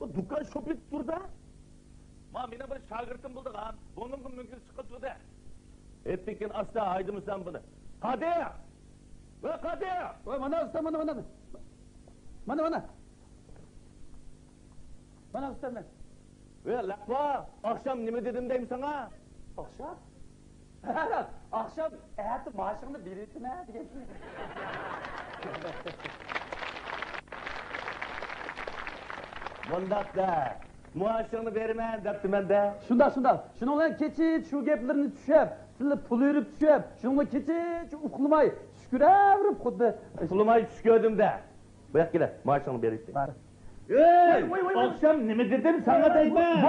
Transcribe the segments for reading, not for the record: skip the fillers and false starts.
Bu dükkan şopit durda. Ma mene bir şagirtim buldu lan. Bunun mümkün sıkıntı da. Ettikin asla haydi mı sen bunu? Kadir! Ve Kadir! Oy mana usta mana. Mana usta ben. Ve lakva, akşam ne dedim deyim sana? Akşam? Akşam eğer maaşını verirsin ha diye. Bundak da, maaşını vermen depti ben de. Şunda. Şununla keçit şu geplerini düşüp, sizle pul yürüp düşüp, şununla keçit uxlamay, şükürevrip xuddi. Uxlamay düşkördüm de. Bırak gele, maaşını verirsin. Var. Ey, akşam ne dedim sana deyme?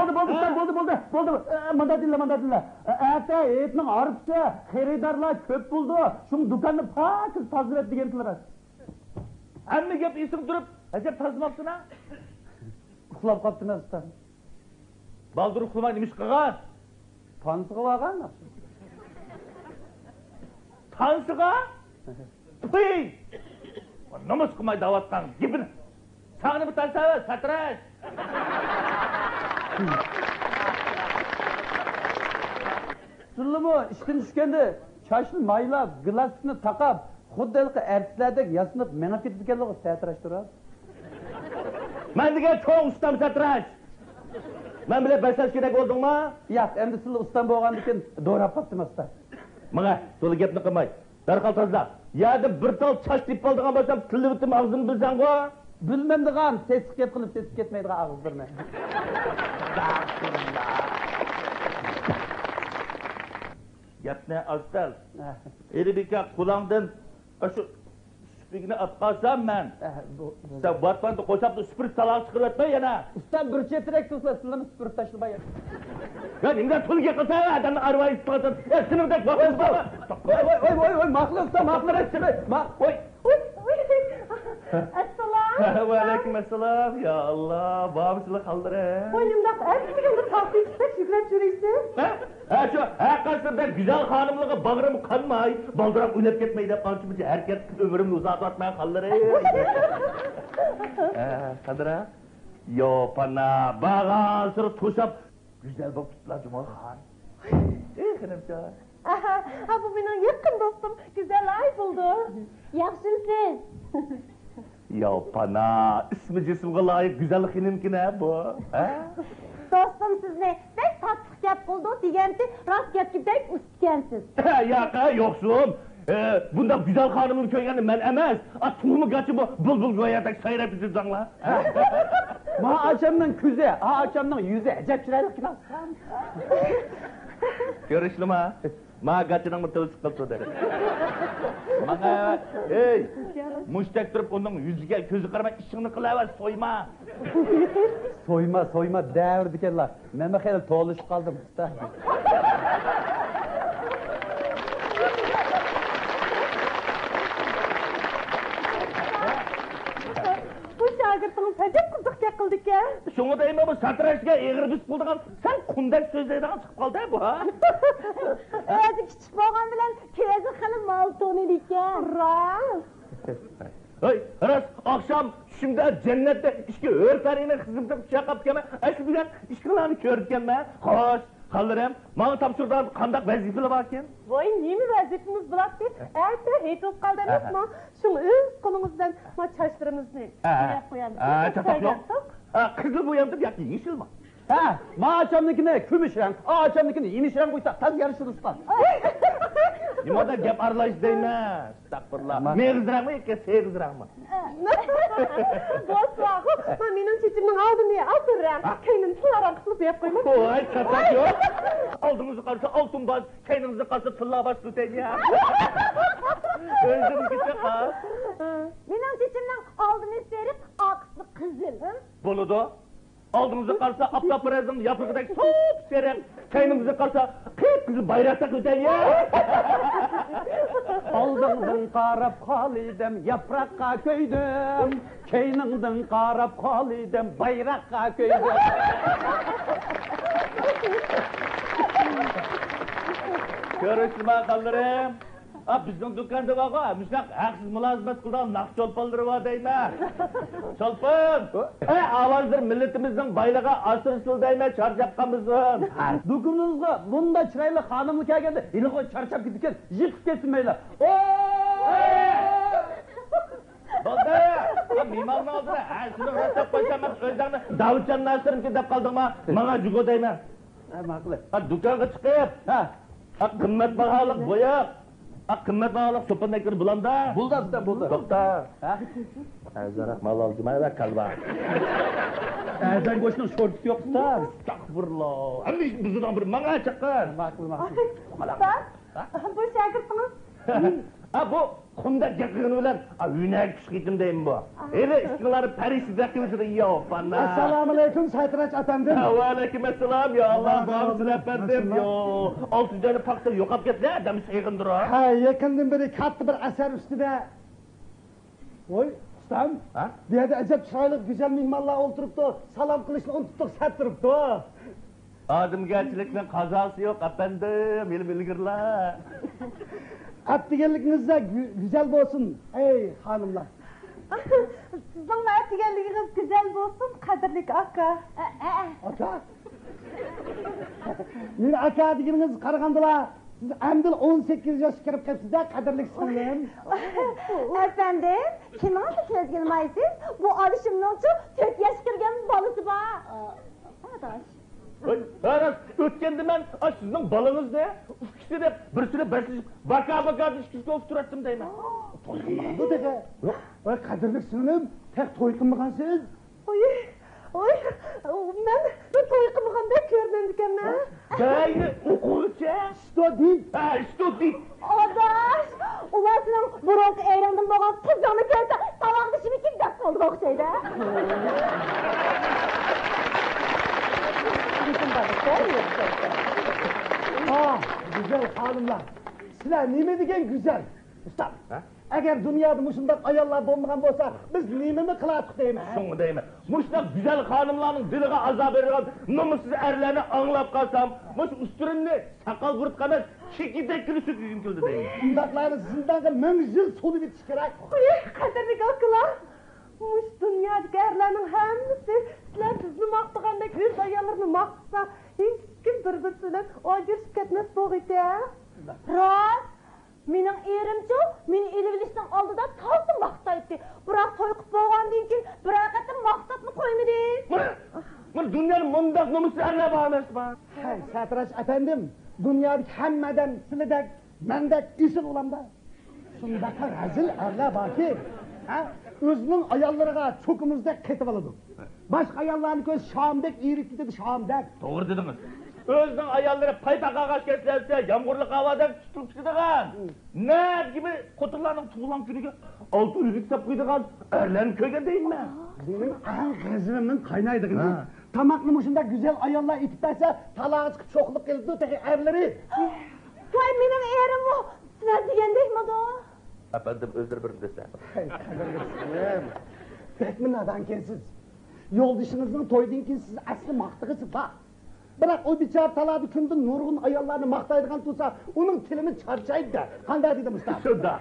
Oldu. Manda dinle. Ata etning arıpsa, xeridarlar köp buldu. Şun dükkanı pakız tazir et degendiler. Hamma gap esing turib, ajab tazmapsın ha? Uxlab qaptın usta. Baldur uxlamay nima ish qilgan? Tansiga olgan. Tansiga? Puy! Namoz qilmay davatdan gibini. Sağını bir tansa satraş. Sırlımı işten düşkende çaşını maylab, glasını takab, xuddi ertlardek yasınıp menip ketib ekanligi satraş turadi. Men degan cho'ng ustam satrash. Men bilan basash kerak bo'ldingmi? Yo'q, endi siz ustam bo'lgandan keyin do'rab qaptım usta. Mana, to'la gapni qilmay. Darhol tozla. Yerda bir tal chash deb qoldigan bo'lsam, tilni bitim og'zimni bilsang-ku. Bilmemdigan, sesib ketmaydigan og'iz birman. Gapni astal. Eribika qulangdan shu supigini olib qolsam men. Sen batmanda qo'shib supirib talaq chiqarib yotma yana. Ustam bir chetirek tursa, sizlarni supirib tashlab Ya nimdan pulga qilsa adamni arvoyi tutadi. Sinimda Voy, maqlab. Assalom. Va alaykum assalom. Ya Allah, babasını kaldırın. Boynumdan her gün tatlı içsek şükret yürüysin. Şu kasırda güzel hanımlığı bağrım kanmay, baldırak oynap ketmeyi de kançımızı herkes ömrümü uzatmaya kaldırın. Kadıra? Yo pana, bağan sırı tuşap. Güzel bak tuttular Cumal Han. Kınımca. Ha bu benim yakın dostum. Güzel ay buldu. Yaxşısınız. Ya pana, ismi cismine layık güzellik inimkine bu. Dostum siz ne? Ben tatlı gap buldu diyenti, rast gap gibi denk üstkensiz. Ya yoksun. Bunda güzel hanımın köyünü ben emez. Tulumu kaçı bu bul koyarak sayrap yüzüzdanla. Ma akşamdan küze, akşamdan yüze. Acayip çıraylık ki lan. Görüşlü ma. Ma kaçının mı sıkıntı der. Bana, hey. Müştek durup onun yüzüge gözü karama işini kılavar soyma. Soyma devir dikenler. Ben xeyli toğuluşup kaldım usta. Bu şagirtiniz acayip kızık yakıldık ya. Şunu deyim bu satraşga eğir düz bulduğun sen kundak sözlerden çıkıp kaldı bu ha? Özü küçük boğan bilen kezi xili maltonu diken. Rast. Rast akşam şimdi cennette işki öğretmenine kızımda şakap keme eşi bilen işkilerini körükken ben. Hoş, kaldırım. Bana tapşırdan kandak vazifeli varken. Voy nemi vazifimiz bıraktı? Erte hiç olup kaldınız mı? Şunu öz kolunuzdan çaştırınızı koyalım. Çataklı. Kızıl boyandım ya ki yeşil mi? Ha, ma akşamdakine kümüş renk, akşamdakine yemiş renk koysak taz yarışır usta. Nimada gap aralaş deyme. Estağfurullah. Ne kızdırak mı ki şey kızdırak mı? Boş vakı, benim çiçimden aldım diye asırım. Kendini sınaran kısılıp yap koymak. Oy çatak yok. Aldığınızı karşı altın baz, kendinizi karşı tıllağa baş tutayım ya. Öldüm gitse kal. Benim çiçimden aldım isterim, aksı kızıl. Boludu. Aldığınızı karşı apta prezim yapıkıdak soğuk serem. Kendinizi karşı kıyıp kızı bayrakta tutayım ya. Aldığından qarab qalidem, yaprakqa köydüm. Keyningdan qarab qalidem, bayraqqa köydüm. Görüşme kaldırım. Bizning do'konda bor, mushaq haqsiz mulozimat qilgan naqd cho'lponlari bor deyman. Cho'lpon! Avvaldir millatimizning boyligi oshirsin deyman, charchab qolmasin. Do'koningizga bunda chiroyli xonimni kelganda, ilg'o charchab ketgan, yiqib ketmaylar. Bo'ldi. Mehmonning oldida shuni rasab qo'ysam, o'zingni Davudjon Nasirovga deb qoldingmi? Menga jugo deyman. Ma'qul. Do'konga chiqib, qimmat baholiq bo'yoq, qimmat baholiq so'pinaklar bulanda. Buldi. To'xta. Azaraq mal olmaylar kalba. Azan go'shtning shortisi yo'q-da. Astagfirullah. Endi bizdan bir menga chiqqan. Ma'qul. Bu şagirdiniz. Bu Xunda gapirgan bilan uynak tushqitim deyim bu. Endi ishqilari Parisda qilishdi yo fanna. Assalomu alaykum Saytraç efendim. Va alaykum assalom yo Allah rahmat efendim yo. 6 joyni paxta yo'qolib ketdi, adam seg'indir. Ha, yaqindan beri katta bir asar ustida. Voy, ustam. Ha? Bu yerda ajab chiroyli go'zal mehmonlar o'ltiribdi. Salom qilishni unutdik, sat turibdi. Odamgarchilikning qazosi yo'q efendim, ilgirlar. Atdiganliginizda güzel bo'lsin, ey hanımlar. Sizin atiganligingiz güzel bo'lsin, qadrli aka. Aka? Meni aka deganingiz qaragandilar. Siz endi 18 yoshga kirib qolibsiz-da, qadrli singlim. Efendim, kimingiz kelganmaysiz? Bu alışımның 4 yaş kirgan bolasi bor. Adaş. Aras, o'tganda men sizning bolangizni ikkisi deb bir sura baslashib, baka ishga o'tirdim deyman. Bu dedi. Yo'q, voy qadrli singlim, tek to'y qilmagansiz. Oy, men to'y qilmaganda ko'rdim ekanman. Bayni o'quvchi, student. Adaş, ularning burun ayrandan bo'lgan qizlarni ko'rsa, tavoqni shimikib deb qoldi o'xshaydi. Güzel hanımlar. Sizler nime degen güzel. Ustam, eğer dünyada muşundak ayollar bo'lmagan bo'lsa, biz nimeni qilardik deyman. Şunu deyman. Muşundak güzel hanımlarning diliga azob bergan nomussiz erlarni anglab qolsam, mush usturimni saqal qurib qolmas, chekidek kirishib keldi deyman. Bundaqlarni sizlarga 1000 yil so'lib yetish kerak. Qadrli akalar. Muş dünyadaki erlerinin hemisi sizler bizni maqtaganda ko'z ayollarni maqtasa, hech kim bir-biri bilan ajrashib ketmas bo'g'iti. Rost, mening erimchi meni elivlishning oldida talsın maqtaydi. Biroq to'y qilib bo'lgandan keyin bir qatim maqsadni qo'ymadi. Mana dunyoda mundaq nomussiz erlar bor emasmi? Hey, Satraç efendim, dünyadaki hammadan sizlardek, mendek isil olamda. Şundaqa razil erlar borki, o'zining ayollariga cho'kimizdek ketib oladi. Boshqa ayollarni ko'z Shomdek erib ketadi, Shomdek. To'g'ri dedingiz. O'zining ayollari paypaqaga ketsa, yomg'irli havoda tutib ketadigan. Ne gibi qo'tirlarning tug'ilgan kuniga 600 hisob qo'yadigan erlarni ko'rgan deyman. Benim g'azabimning qaynaydigini. Tamoqni mushunda güzel ayollar itib bersa, talaq chiqib cho'qliq keldi, tagi erlari. Voy, mening erim bu. Sizlar degandekmi do? Efendim özür dilerim desem. Pekmin adankensiz. Yo'ldishingizning to'ydan keyin siz asli maqtig'isiz bor. Biroq o bichar talabi kundin nurg'un ayollarni maqtaydigan tursa, uning tilini charchaydi. Qanday dedi Mustafa? Shunda.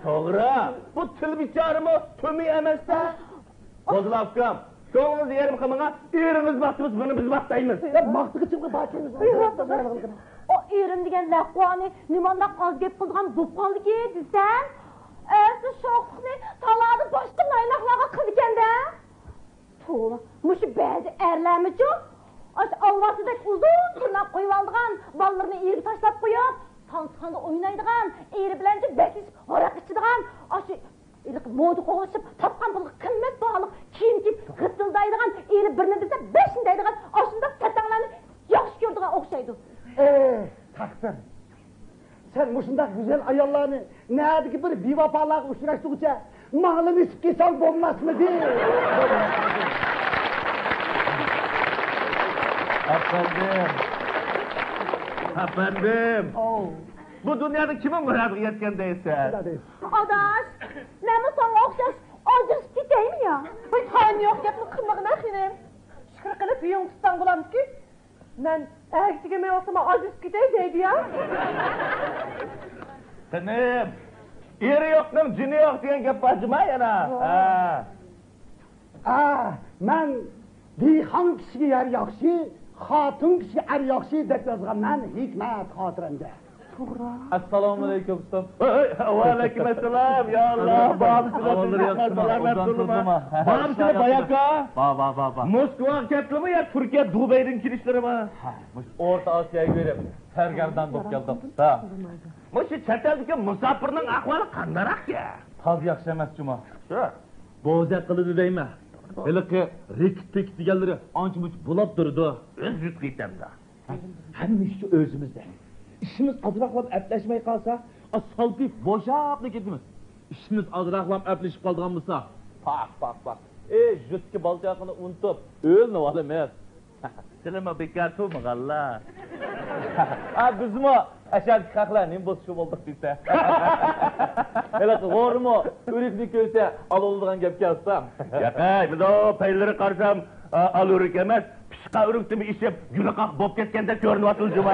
To'g'ri. Bu til bichorimi to'mi emasda? Qo'zlabkam. Ko'nglingiz yerim qilmaga, eringiz maqtimiz, buni biz maqtaymiz. Maqtig'ichimga bakimiz. O erim degan laqvani nimandaq oz gap qilgan do'pqonligi desam, asli sho'xni taladi boshqa laylaqlarga qilganda. To'g'ri. Mush ba'zi erlarmichu avvasidek uzun tırnaq qo'yib olgan, bolalarni erib tashlab qo'yib, tansiqanda o'ynaydigan, eri bilan bekis haraq ichadigan, moda qo'shib, topgan pulga qimmat bog'liq kiyim kiyib, g'itildaydigan, eri birini bilsa 5 deydigan, ashunda satanglarni yaxshi ko'rdigan o'xshaydi. Takdir. Sen mushundaq güzel ayollarni nadiki bir bevafolarga uchrashtirguncha ma'lum isib kelsan bo'lmasmidi? Efendim. Bu dünyada kimin muradı yetken değilse? Adaş, ben bu sana okşaş acırıp gideyim ya. Hiç halim yok yapma kırmağına xinem. Şükür kılıp yiyon tutsan bulamız ki. Ben erkekime olsama acırıp gideyim deydi ya. Qanım. Eri yo'qning jini yo'q degan gap bormi yana? Men dehqon kishiga yer yaxshi, xotin kishiga er yaxshi deb yozganman hikmat xotiramga. Assalomu alaykum ustam. Va alaykum assalom. Ya Allah, Babamsizlar bayaka. Ba. Moskva ketdimi yo Turkiya Dubaydan kelishlarimi? O'rta Osiyoga berib, sargardan bo'lib keldim usta. Mush chet eldagi musofirning ahvoli qandaroqya? Toz yaxshi emas juma. Shu. Bo'zak qildi deyman. Haliqi rektik deganlari ancha-muncha bulab turdi. O'z yutqitamda. Hamma ish o'zimizda. İşimiz azraqlab əpləşməy qalsa, salpib boşaqlı ketimiz. İşimiz azraqlab əpləşib qaldığan bolsa, bak. Jutki balçaqını unutub, ölünü alamaz. Silama bekar to'mag'alla. Bizmi ashadki haqlarning bosishib oldik deysa. Hali g'ormi, o'rikni ko'rsa, ololdigan gapga olsam. Yaqay, bulo paylari qarsam, alorik emas, pishqa urukdimi ishib, gulaqaq bo'lib ketganda ko'rinyapti juma.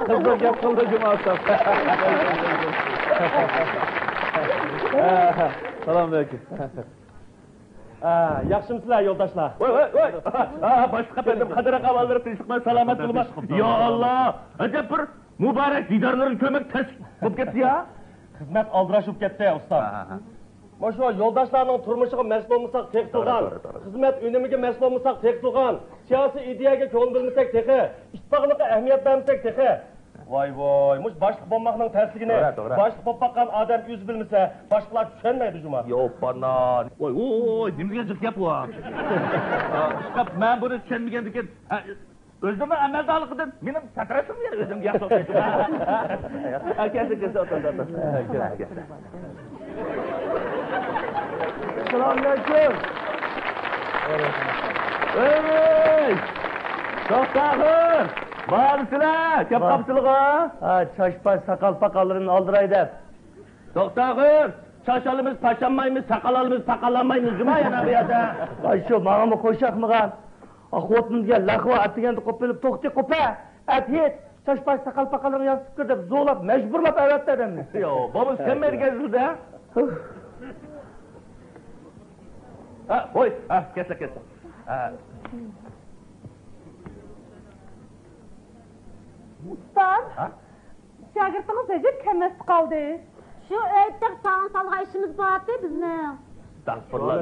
Qizlar gap qildi juma ustam. Salom alaykum. Yaxshimsizlar yo'ldoshlar? Voy. Boshqa benim qadira qavallarib tinchlikman, salomat bo'lma. Ya Allah, ajab bir muborak didorlaring ko'mak tas bo'lib ketdi-ya. Xizmat aldirashib ketdi ustam. Mana yo'ldoshlarning turmushiga mas'ul bo'lmasak tek turgan, xizmat unimiga mas'ul bo'lmasak tek turgan, siyosiy ideyaga ko'ngil bermasak texi, ittifoqlikqa ahamiyat bermasak texi. Voy, mush boshliq bo'lmoqning ta'sirligini, boshliq bo'lib baqqan odam o'zi bilmasa, boshqalar tushunmaydi juma. Yo'q, banan. Voy, nimaga jiq gap bu? Chiqib, men buni tushunmagandikan, o'zimni amaldorligidan mening satrasim yer o'zimga yaxshi o'xshaydi. Akasi o'tirdi. Assalomu alaykum. Ey! To'xtag'ir! Borsizlar, kep qapsizlar. Çaşbaş sakal pakallarını aldıray deb. To'xtag'ir! Chashalimiz pashanmaymiz, saqalalimiz paqallanmaymiz juma yana bu yerda. Ay shu mağamı qo'shaqmıgan. Xotinimizga laqva atdiganda qo'pilib to'xti qo'pa. Athet çaşbaş sakal pakallarını yasib kir deb zo'lab, majburlab avatdi adamni. Yo'q, bu sen mergazilda. Voy, kesla. Ustam, şagirdimiz acib kemest qaldı. Şu aytdiq sağın salğa işimiz bordi bizni. Estağfurullah.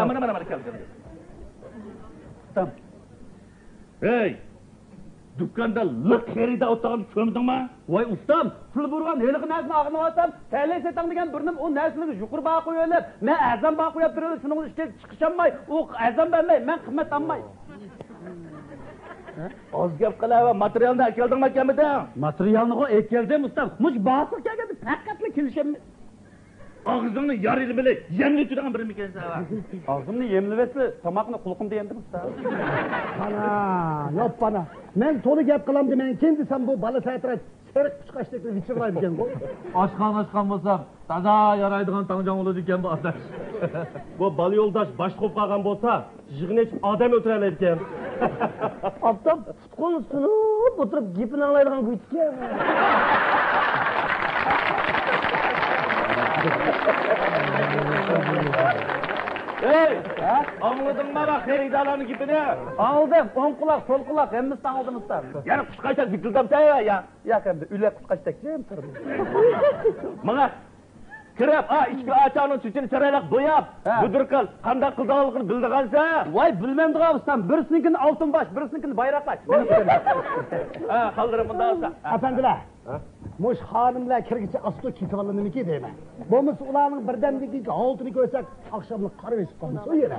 Mana keldim. Ustam. Hey! Dükkanda liq xerida o'tirgan ko'mdingmi? Voy ustam, pul burgan heliqi narsani ag'ini olsam, taylik setang degan birnim o narsani yuqur baqa qo'yib, men azam baqa qo'yib turib, shuning ishga chiqishamay, u azam bermay, men qimmat olmay. Oz gap qilava, materialni akeldingmi kamida? Materialni keldim ustam. Mush bosiq kelganda faqatla kelishamiz. Og'zingni yorilib bile, yemli turgan bir ekansan. Og'zimni yemlivetsa, tomoqni qulqim degandim ustam. Bana. Men to'g'ri gap qilam deman, kim desam bu bola satrat sariq quchqashdek vichirlaydi ekan bu. Oshqon bo'lsam, toza yaraydigan tangjon bo'ladi ekan bu otash. Bu bola yo'ldosh bosh qo'yib qolgan bo'lsa, yig'ini odam o'tiradi ekan. Oftob tutqun sunib o'tirib gapini anglaydigan go'ytga. Hey! Anladın mı bak xeridalarning gapini? Aldım, o'ng quloq, so'l quloq, hammasidan oldim ustam. Yana qushqaychak bikildamsan ya. Yo'q endi, ular qushqachdak jim turdi. Mana kirib, ichki achaning chichini chiraylaq bo'yab, budirqil, qanday qilganligini bildigansa. Voy, bilmayman ustam. Birisinikini oltin bosh, birisinikini bayroqlash. Qoldirib bunda olsa. Efendiler, mush xonimlar kirgicha asto ketib olinimiki deyman. Bo'lmasa ularning birdamligiga oltini ko'rsak, oqshomlik qarab esib qolsa u yerda.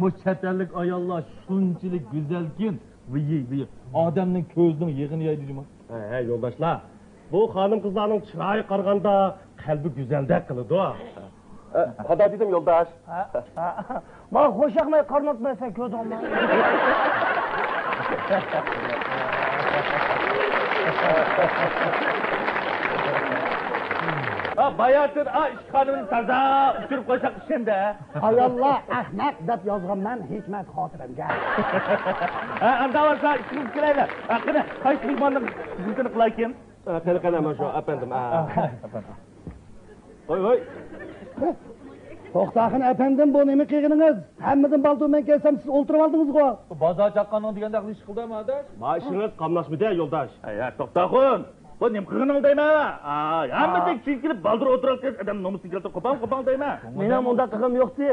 Bu chatallik ayollar shunchalik go'zalkin, viy. Odamning ko'zining yig'ini yeydi juma. Yo'ldoshlar. Bu xonim qizlarning chiroyi qarganda qalbi go'zaldek qiladi. Qada dedim yo'ldosh. Men qo'shaqmay qarnotmaysan ko'z olma. Bayatın, işkanını taza uçurup koysak şimdi. Ayollar ahmak deb yozganman hikmat xotiramga. Anda varsa işimiz kiraylar. Qani, qaysi mehmonning hizmetini qilaykin? Qani mana shu efendim. Voy. To'xtag'in efendim, bu nima qilganingiz? Hammadan baldu men kelsam siz o'ltirib oldingiz-ku. Bozor chaqqaning deganda ish qildimi, adash? Mashinangiz qamlashmidi, yo'ldosh. Ya to'xtaxun. Bu nim qilganing deyman. Hammada chekilib baldir o'tirib adam nomusiga keltirib qopam deyman. Mening bunda qilg'im yo'qdi.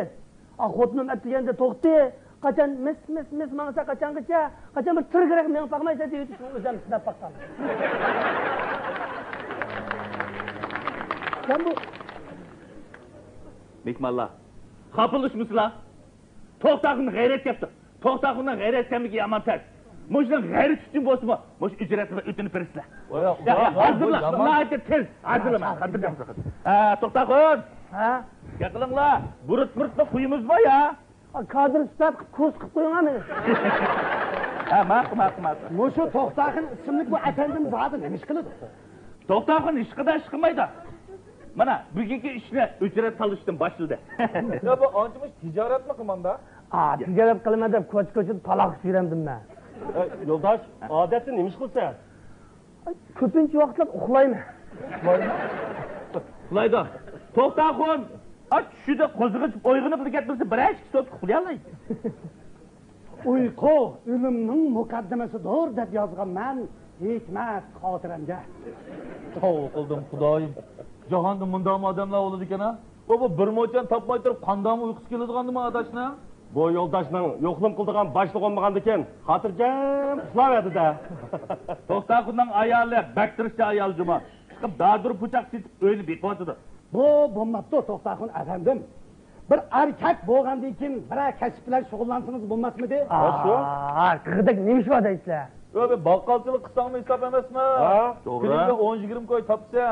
Xotinim aytganda to'xti. Qachon mis mangsa qachongacha, qachon bir tirgirak men faqmaysa deydi, o'zim sinab baqqan. Sen bu Mekmallah. Qapılışmısınlar? To'xtaxun g'ayrat yaptı. To'xtaxundan g'ayrat kamligi yomon ters. Muşdan g'ayrat uchun bo'lsa, mush ijratini o'tinib bersizlar. Hazırla. Nayta til. Hazırlama. To'xtaxun. Ha? Yaqilinglar. Burut-burutni quyimiz bor ya. Kadr istab ko'z qilib qo'yinglar meni. Ma'qul. Mushu To'xtag'in ismli bu efendim zodi nima ish qiladi? To'xtaxun ishqida ish qilmaydi. Mana bugungi ishni ujrat solishdan boshladi. Ya bu anchimiz tijoratmi qilmanda? Tijorat qilma deb ko'ch-ko'chida taloq yurardim men. Yo'ldosh, odatda nima ish qilsa? Ko'pincha vaqtlar uxlayman. Uxlaydi. To'xtaxun. Tushida qo'zg'ib o'yg'inib ketmasa, bir ikki soat uxlay olmaydi. Uyqu o'limning muqaddimasidir deb yozgan men hikmat xotiramga. Tavba qildim, xudoyim. Jahonda bunday odamlar bo'ladi ekan-a? Bu bir mo'chan topmay turib, qandoqmi uyqusi keladiganmi adashni? Bu yo'ldoshning yo'qlim qildigan boshliq olmagan ekan, xotirjam uxlayadi-da. To'xtaxunning ayoli baktirishcha ayol juma. Chiqib dadur puchaq setib o'yini beqotidi. Bu bo'lmabdi To'xtag'in efendim. Bir erkak bo'lgandan keyin bir kasb bilan shug'ullansangiz bo'lmasmidi? Qirdak nima ish bor deysizlar? Yo, bir baqqalchilik qilsangmi hisob emasmi? To'g'ri. Kuniga 10-20 koy topsa,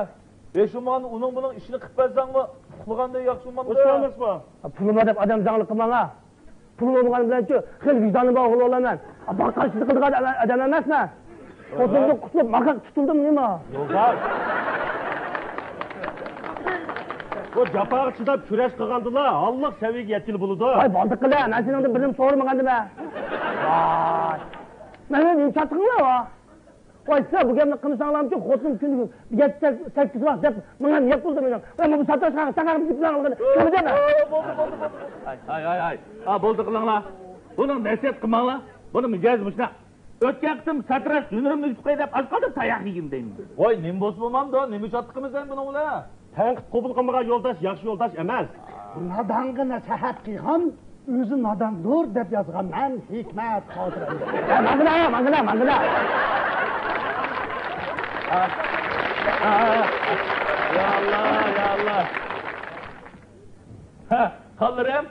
shuman uning buning ishini qilib bersangmi, uxlaganda yaxshi bo'lmamdi. O'shamasmi? Pulima deb odam zanglik qilmanglar. Pul bo'lgan bilan-chi, xil vijdonim bor o'g'il olaman. Baqqalchilik qilgan odam emasman. Xotinimni qutlab maqaq tutildim nima? Yo'ldosh. Bu jafoga chidab kurash qilgandilar. Alloh saviyaga yetkil bo'ladi. Voy, boldiq qila, men seningdan bilim so'ramagandim-a. Voy. Meni yumshatqinglar va. Voy, siz bu gapni qilsanglarmi-chi, xotinim kuniga 7-8 vaqt deb menga niyat qildi meni. Men bu satashga chaqirib ketganman. Nima deyman? Ay. Bo'ldi qilinglar. Buni nasihat qilmanglar. Buni mijoz mushna. O'tgan qitim satrash yunirimni yutqay deb azqadim tayoq yegim deyman. Voy, nima bo'lsa bo'lmamdi, nima chatdi qilmasan buni ular? Tanqid qabul qilmagan yo'ldosh yaxshi yo'ldosh emas. Nodonga nasihat qilgan o'zi nodondir deb yozgan men hikmat xotiramga. Mangila. Ya Allah. Qallarım,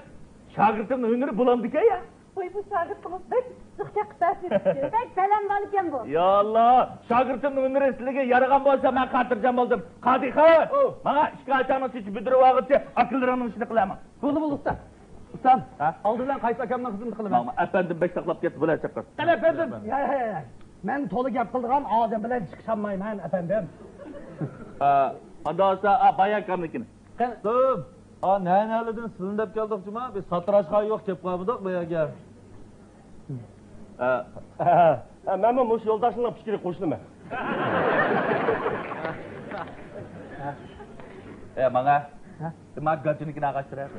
şagirtimning umri bulandik-a ya. Voy, bu shogirtimiz bek ziqqa qitasi. Bek balandon ekan bu. Ya Allah, shogirtimning umri sizlarga yaragan bo'lsa, men xotirjam bo'ldim. Qadixon, mana ishga achani seçib bidirib olg'itcha, aqllarimni ishini qilaman. Bo'ldi usta. Ustam, oldindan qaysi akamning xizmat qilaman. Efendim bek saqlab ketdi, bular chaqir. Qani efendim? Ya. Men to'liq gap qilgan odam bilan chiqisholmayman efendim. Adasa bayakamnikini. Qani, nanalardan silindab keldik-juma, biz satrashqa yo'q deb qo'ydik bu yerga. Men mush yo'ldoshning fikriga qo'shilaman. Manga. Demak gachinikini ag'ashtiradi.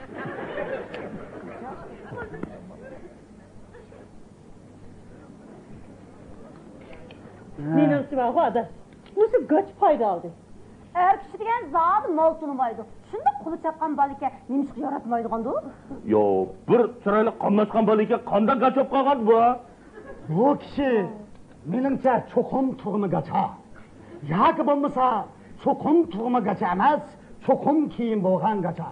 Menimcha vaqoda. O'sha goch paydo oldi. Kishi degan zot mol tunmaydi. Shunda quli chaqqan balika nimishq yaratmaydigandu. Yo, bir chiroyli qamlashgan balika qanday gachop qolgan bu? Bu kishi menimcha cho'qim tug'migacha. Yoki bo'lmasa cho'qim tug'migacha emas, cho'qim kiyim bo'lgangacha.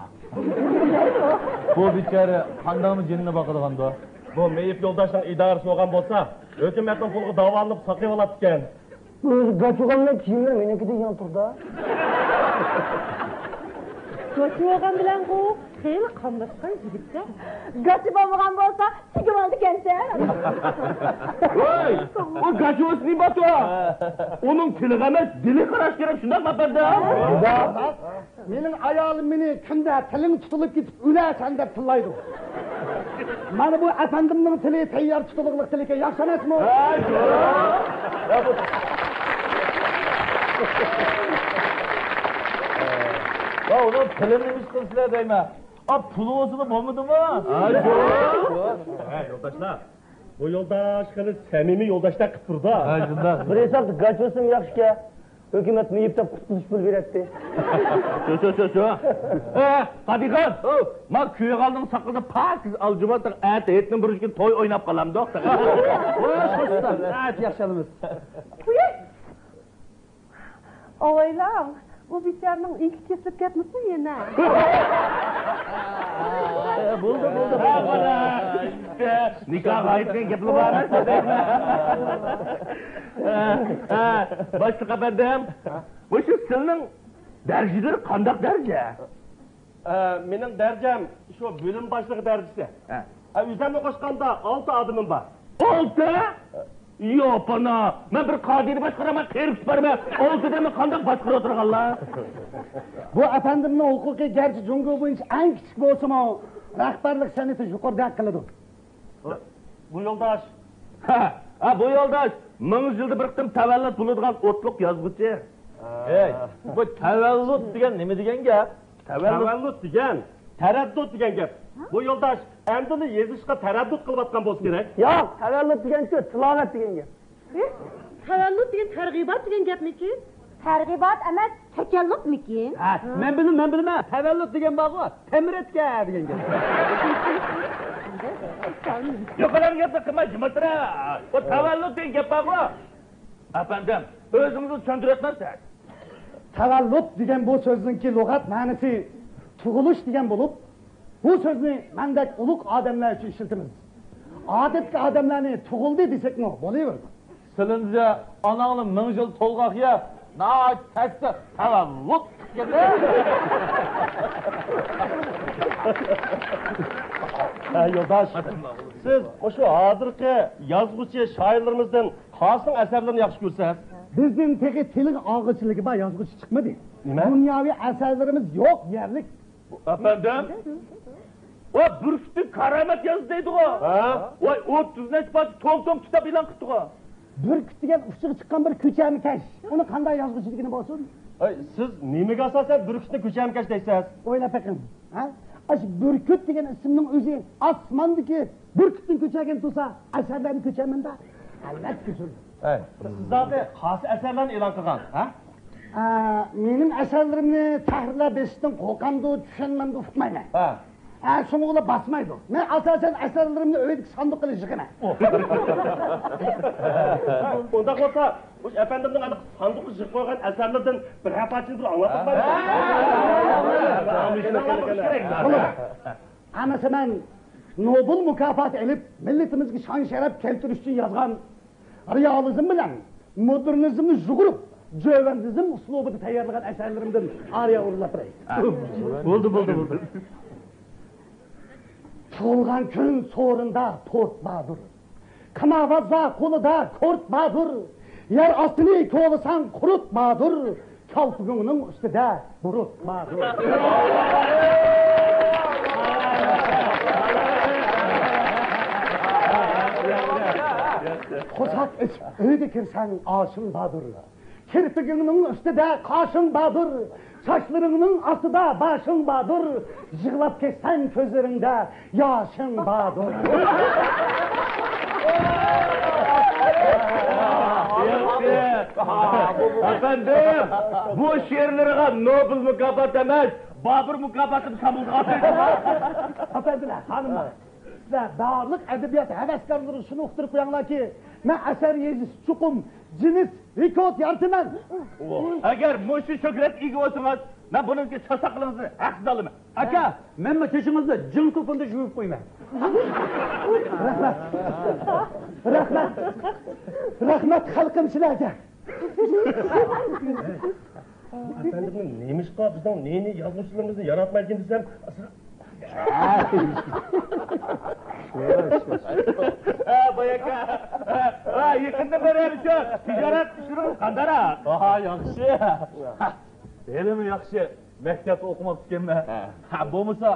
Bu bichara qandoqmi jinni boqadigan-da? Bu meyif yo'ldoshning idorasi bo'lgan bo'lsa, hukumatning puliga davolanib saqlab oladi ekan. Bu gachuganlar kiyimlar menikida yon turdi. Gochi bilan bu xeyli qamlashgan yigitda. Gachi bo'lmagan bo'lsa, sigir oldi ekan-cha. Voy, o gachos nima bo'tu? Uning tiliga emas, dili qarash kerak, shunday maqsadda. Mening ayolim meni kunda tilim tutilib ketib, o'lasan deb tillaydi. Mana bu efendimning tili tayyor tutiliqlik tiliga yaxshi emasmi? Ya onun pilini iş kılsılar deyme. Pulu olsun olmadı mı? Yo'ldoshlar, bu yo'ldosh qilib samimiy yo'ldoshlar qilib turdi. Ha, shunday. Bir hesap gachosum yaxshi-ku. Hukumatni yeb qutilish pul beradi. Şu. Qadiqan, men köye qaldım saqilda pakiz aljumatda at etni bir gün to'y o'ynab qolam do'xtir. Xo'shdan, at yaxshilamiz. Olaylar, bu biçarının ilk kesilip ketmişsin yine. Buldu. Nikah aytgan gaplar bor. Boshliq afandim, bu shu sizning darajalar qanday daraja? Mening darajam shu bo'lim boshlig'i darajasi. O'zimni qo'shganda 6 adımım bor. 6? Yo'q, pana. Men bir qodini boshqaraman, qerib chiqarman. 6 dema qanday boshqara o'tirganlar? Bu efendimning huquqi garchi jungo bo'yicha eng kichik bo'lsa-mu, rahbarlik san'ati yuqorida qiladi. Bu yo'ldosh. Bu yo'ldosh 1000 yilda bir qitim tavallud bo'ladigan o'tliq yozuvchi. Ey, bu tavallud degan nima degan gap? Tavallud degan, taraddud degan gap. Bu yo'ldosh endi yezishga taraddud qilayotgan bo'lsa kerak. Yo'q, tavallud degan-ku, tilovat degan gap. Tavallud degan targ'ibot degan gapmiki? Targ'ibot emas, takallufmikin? Ha, men bilmayman. Tavallud degan bor-ku, temretga degan gap. Yo'q, ular gapni qilmay jimatira. Bu tavallud degan gap bor-ku. Afandim, o'zingizni tushuntirasiz. Tavallud degan bu so'zningki lug'at ma'nosi tug'ilish degan bo'lib, bu so'zni mendek ulug' odamlar uchun ishlatamiz. Odatda odamlarni tug'ildi desakmi, bo'laveradi. Silinca ananı 1000 yıl tolgaq ya. Na təkdə tavallud degan. Yo'ldosh, siz o'sha hozirgi yozuvchi shoirlarimizdan qaysi asarlarni yaxshi ko'rsangiz? Bizning tegi tilning og'irchiligi bor yozuvchi chiqmadi. Nima? Dunyoviy asarlarimiz yo'q, yerlik. Afandim, o Bürk'tü karamet yazdıydı o. Vay 30 neç baş tom kitap ilan qıptı o. Bürküt degan uchiga chiqqan bir ko'chamikash. Uni qanday yozuvchiligini bo'lsin? Siz nimaga asosan Bürkütni ko'chamkash deysiz? O'ylab bakın. Ha? Aş Bürküt degan ismning o'zi osmondagi Bürkütning ko'chagini tursa, asarlarni ko'chamanda albatta ko'chirdi. Siz zaten qaysi asarlarni e'lon qilgan, ha? Mening asarlarimni tahrirlab berishdan qo'rqamdi, tushunmamdi, uqmayman. Şunu ola basmaydı. Ben asasen eserlerimde öyle sandık kılıcıkına. Onda olsa, bu efendimden adı sandık kılıcık koygan eserlerden bir hafatçıdır anlatıp var. Anası ben Nobel mükafat elip milletimizki şan şeref keltiriş için yazgan realizm bilen modernizmni zugurup cövendizm uslubunu tayarlagan eserlerimden araya uğurlatırayım. Buldu. Tug'ilgan kun so'rinda to'rt badur. Qimavazza qo'lida ko'rt badur. Yer ostini ko'lisang qurut badur. Kalpug'ning ustida burut badur. Qo'saq ichib uyga kirsang oshing badur. Kirpigingning ustida qoshing badur. Saçlarının asıda başın badur, yığılap kessen közlerinde yaşın badur. Efendim, bu şiirlere Nobel mükafat demez, Babur mükafatını kabul Efendiler, hanımlar, sizler dağırlık edebiyat heveskarları şunu uqtirib qo'yinglar ki, men asar yezish chuqum, jinis, rekord yaratiman. Agar mushu shogirat ega bo'lsangiz, men buningga chasaqligingizni haqsiz olaman. Aka, men kechingizda jin ko'pinda yuvib qo'yman. Rahmat xalqim sizlarga. Efendimning nemişqa bizning neni yozuvchilarimizni yaratmaydigan desam, Bayaka, yaqinda beramiz shu tijorat ishini qandara. Yaxshi. Elimi yaxshi. Maktabda o'qimoqchi ekanman. Bo'lmasa,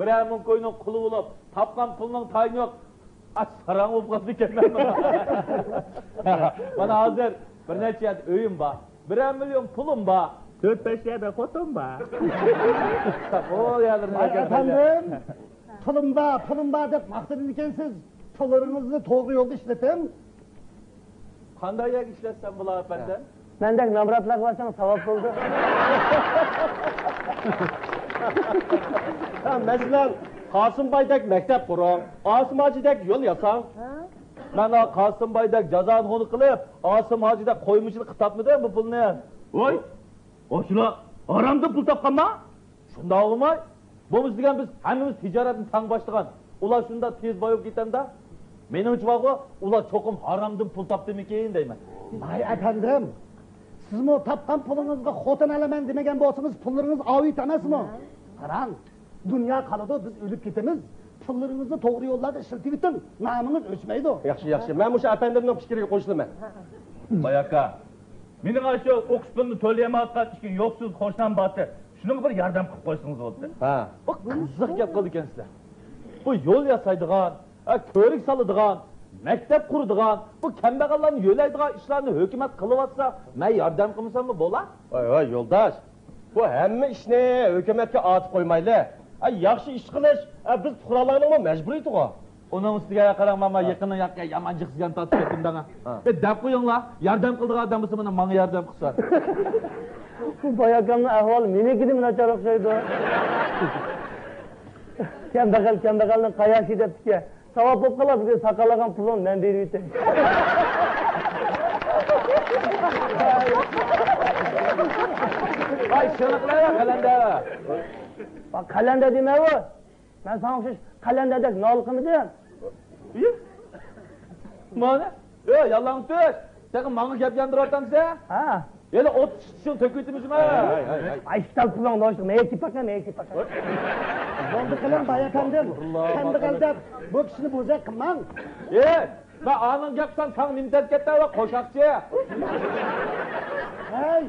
biror ming qo'yning quli bo'lib, topgan pulning tayini yo'q. Sarang bo'lib qoldi ekanman. Mana hozir bir necha uyim bor. 1 milyon pulum var. 4-5 yerde kotum var. O yerlerine Ay efendim, pulum var deb maqtadın ekansiz. Pullarınızı doğru yolda işletin. Qanday yak ishlatsam bular efendim? Mendek namratlar varsan savap oldu. Masalan, Qosimboydek maktab qurang, Osim hojidek yo'l yasang. Mana Qosimboydek jazoni xoni qilib, Osim hojidek qo'ymushini qitapmidi bu pulni? Voy, oşula aramda pul topqanma? Shundoq bo'lmay, bo'lmiz degan biz hammamiz tijoratni tang boshlagan. Ular shunda tez boyib ketanda, menimcha vaqo ular cho'qim haromdan pul topdimikin deyman. Ay efendim, siz mi tapkan pulunuzga xotin alaman demagan bo'lsangiz pullarınız avit emasmi? Qarang, dünya qoladi, biz o'lib ketamiz. Pullarınızı doğru yollarda ishlatib o'ting, namingiz o'chmaydi. Yaxshi. Men o'sha apandimning fikriga qo'shilaman. Bayaka, mening shu o'qish pulini to'layamayotgan ikki yo'qsiz xo'shan boti. Shuning bir yordam qilib qo'ysangiz bo'ldi. Ha. Bu qiziq gap qildi ekansizlar. Bu yo'l yasaydigan, ko'rik soladigan, maktab quradigan, bu kambag'allarni yo'laydigan ishlarni hukumat qilyapsa, men yordam qilmasam bo'lar? Voy, yo'ldosh. Bu hamma ishni hukumatga otib qo'ymayli. Yaxshi ish qilish biz fuqarolarning majburiyatiga. Onun ustiga qarang, mana yaqindan yaqqa yomon jiqsigan tatib ketdimdan. Deb qo'yinglar, yordam qiladigan odam bo'lsa, mana menga yordam qilsa. Bu bayakamni ahvoli meniki nachar o'xshaydi. Kambag'alni qayashi debdi-ki, savab bo'lib qoladi deb saqalagan pulni men berib o'tay. Ay, shunaqlar qalanda. Bak qalanda dema u. Men sana o'xshash qalandadek nol qilmadim. Mana? Yolg'on tush. Sen menga gap gapirayotgansan? Ha. Yana 30 so'm to'kaytmizmi? Ay, ishtal pulni olishdim. Men tipaka. Bo'ldi qiling bayakandim. Kambag'al deb bu kishini bo'zak qilmang. Ben anın yapsan sen nimdet ketdi va qo'shoqchi. Hey,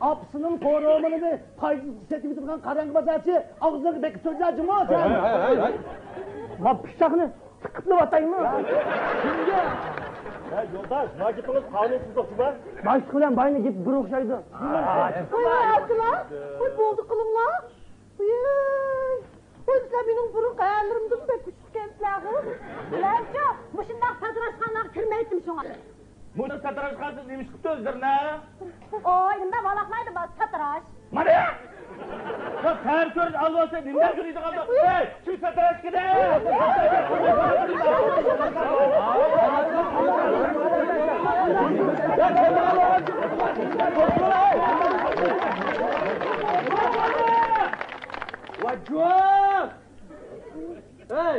apsının koruğumunu payız setip turgan qarang bozorchi, og'zini bekib so'zlajimi sen? Hay. Ma pichoqni tiqib ataymi? Kimga? Yo'ldosh, vaqtingiz qonunsizlikmi? Bosh bilan bayni git bir o'xshaydi. Voy akılar, voy bo'ldi qilinglar. Voy sizlar mening burun qayerlarimdan bek kuchkensizlar. Ularcha, mushundaq sadrashxonaga kirmaydim shunga. Buni satrashqasiz nemish qilibdi o'zlarini? Oy, nima valaqlaydi bu satrash? Mana ya! Bak her ko'rish albatta nimlar ko'raydi qoldi. Hey, shu satrash kida! Vajjon! Hey!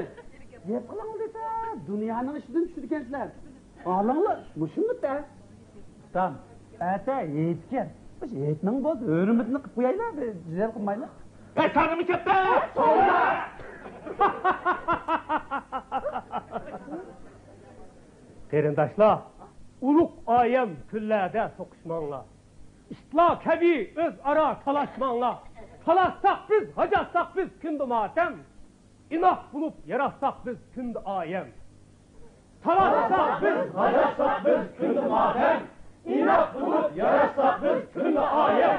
Nep qiling desa, dunyoning ishidan tushdi ekanlar. Olinglar, mushunmi-da? Tam, ata yetgan. Biz yetmang bo'ldi, o'rimizni qilib qo'yaylar, jidal qilmaylar. Hey, sanimi katta! Qarindoshlar, ulug' oyim kunlarda so'qishmanglar. Islo kabi o'zaro talashmanglar. Talashsak biz, hajatsak biz kunda motam. İnah bulup yaratsak biz kunda oyim. Talashsak biz, hajatsak biz kunda motam. İnah bulup yaratsak biz kunda oyim.